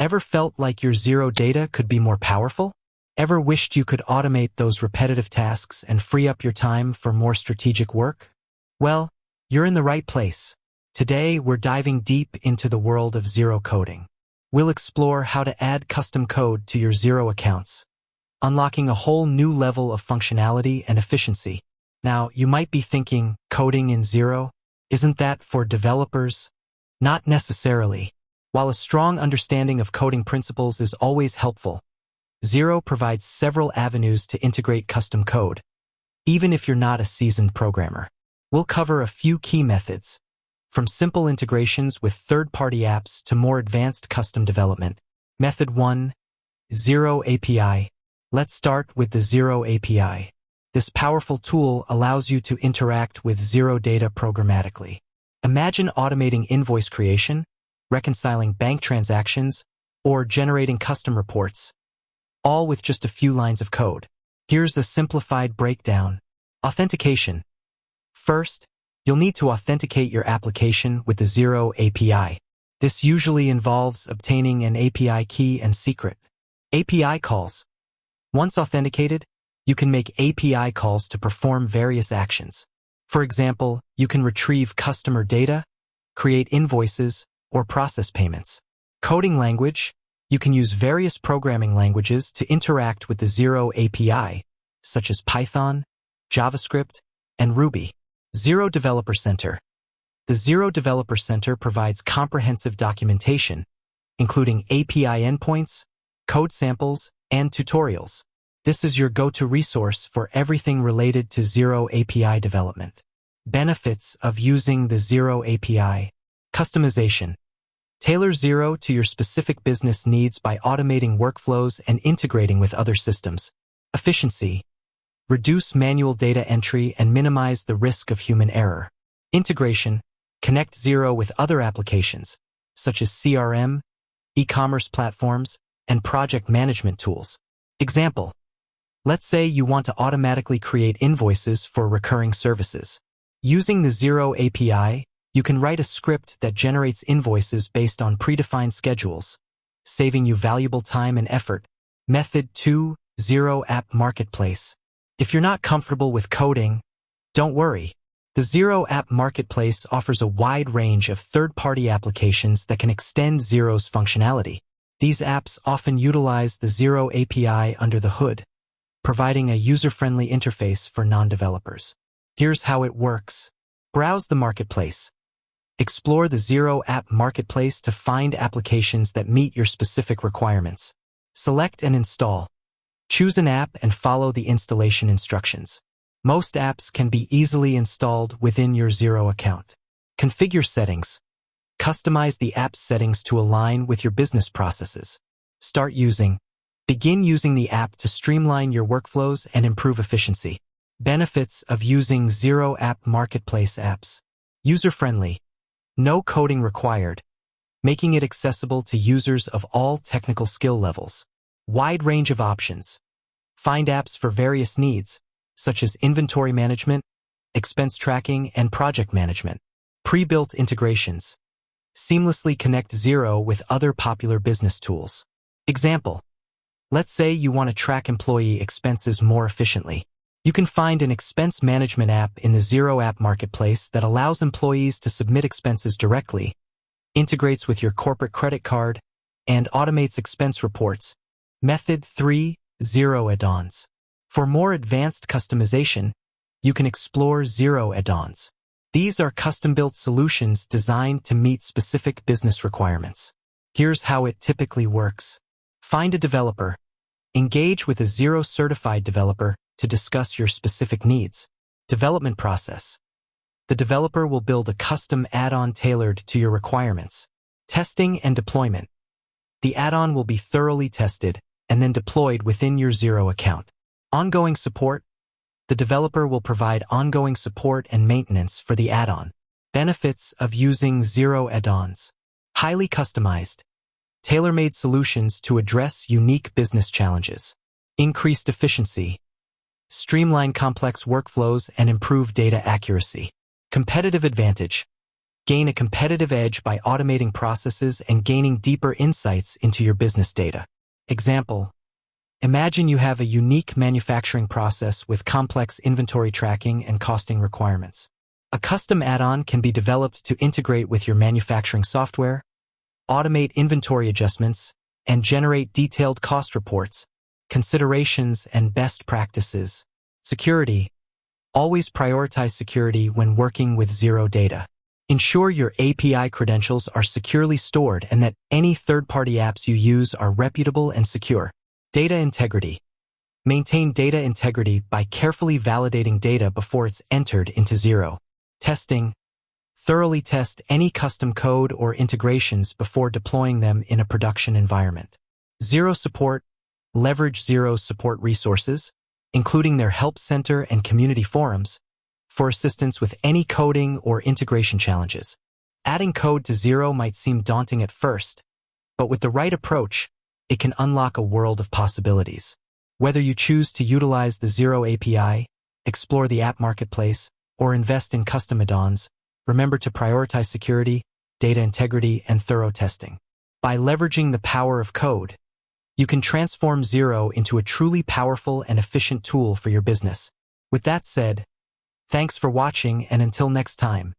Ever felt like your Xero data could be more powerful? Ever wished you could automate those repetitive tasks and free up your time for more strategic work? Well, you're in the right place. Today, we're diving deep into the world of Xero coding. We'll explore how to add custom code to your Xero accounts, unlocking a whole new level of functionality and efficiency. Now, you might be thinking, coding in Xero? Isn't that for developers? Not necessarily. While a strong understanding of coding principles is always helpful, Xero provides several avenues to integrate custom code, even if you're not a seasoned programmer. We'll cover a few key methods, from simple integrations with third-party apps to more advanced custom development. Method 1. Xero API. Let's start with the Xero API. This powerful tool allows you to interact with Xero data programmatically. Imagine automating invoice creation, reconciling bank transactions, or generating custom reports, all with just a few lines of code. Here's a simplified breakdown. Authentication. First, you'll need to authenticate your application with the Xero API. This usually involves obtaining an API key and secret. API calls. Once authenticated, you can make API calls to perform various actions. For example, you can retrieve customer data, create invoices, or process payments. Coding language. You can use various programming languages to interact with the Xero API, such as Python, JavaScript, and Ruby. Xero Developer Center. The Xero Developer Center provides comprehensive documentation, including API endpoints, code samples, and tutorials. This is your go-to resource for everything related to Xero API development. Benefits of using the Xero API. Customization. Tailor Xero to your specific business needs by automating workflows and integrating with other systems. Efficiency. Reduce manual data entry and minimize the risk of human error. Integration. Connect Xero with other applications, such as CRM, e-commerce platforms, and project management tools. Example. Let's say you want to automatically create invoices for recurring services. Using the Xero API, you can write a script that generates invoices based on predefined schedules, saving you valuable time and effort. Method 2. Xero App Marketplace. If you're not comfortable with coding, don't worry. The Xero App Marketplace offers a wide range of third-party applications that can extend Xero's functionality. These apps often utilize the Xero API under the hood, providing a user-friendly interface for non-developers. Here's how it works. Browse the marketplace. Explore the Xero App Marketplace to find applications that meet your specific requirements. Select and install. Choose an app and follow the installation instructions. Most apps can be easily installed within your Xero account. Configure settings. Customize the app's settings to align with your business processes. Start using. Begin using the app to streamline your workflows and improve efficiency. Benefits of using Xero App Marketplace apps. User-friendly. No coding required, making it accessible to users of all technical skill levels. Wide range of options. Find apps for various needs, such as inventory management, expense tracking, and project management. Pre-built integrations. Seamlessly connect Xero with other popular business tools. Example. Let's say you want to track employee expenses more efficiently. You can find an expense management app in the Xero App Marketplace that allows employees to submit expenses directly, integrates with your corporate credit card, and automates expense reports. Method 3. Xero Add-ons. For more advanced customization, you can explore Xero Add-ons. These are custom-built solutions designed to meet specific business requirements. Here's how it typically works. Find a developer. Engage with a Xero-certified developer to discuss your specific needs. Development process. The developer will build a custom add-on tailored to your requirements. Testing and deployment. The add-on will be thoroughly tested and then deployed within your Xero account. Ongoing support. The developer will provide ongoing support and maintenance for the add-on. Benefits of using Xero add-ons. Highly customized. Tailor-made solutions to address unique business challenges. Increased efficiency. Streamline complex workflows and improve data accuracy. Competitive advantage. Gain a competitive edge by automating processes and gaining deeper insights into your business data. Example: imagine you have a unique manufacturing process with complex inventory tracking and costing requirements. A custom add-on can be developed to integrate with your manufacturing software, automate inventory adjustments, and generate detailed cost reports, considerations, and best practices. Security. Always prioritize security when working with Xero data. Ensure your API credentials are securely stored and that any third-party apps you use are reputable and secure. Data integrity. Maintain data integrity by carefully validating data before it's entered into Xero. Testing. Thoroughly test any custom code or integrations before deploying them in a production environment. Xero support. Leverage Xero's support resources, including their help center and community forums, for assistance with any coding or integration challenges. Adding code to Xero might seem daunting at first, but with the right approach, it can unlock a world of possibilities. Whether you choose to utilize the Xero API, explore the app marketplace, or invest in custom add-ons, remember to prioritize security, data integrity, and thorough testing. By leveraging the power of code, you can transform Xero into a truly powerful and efficient tool for your business. With that said, thanks for watching, and until next time.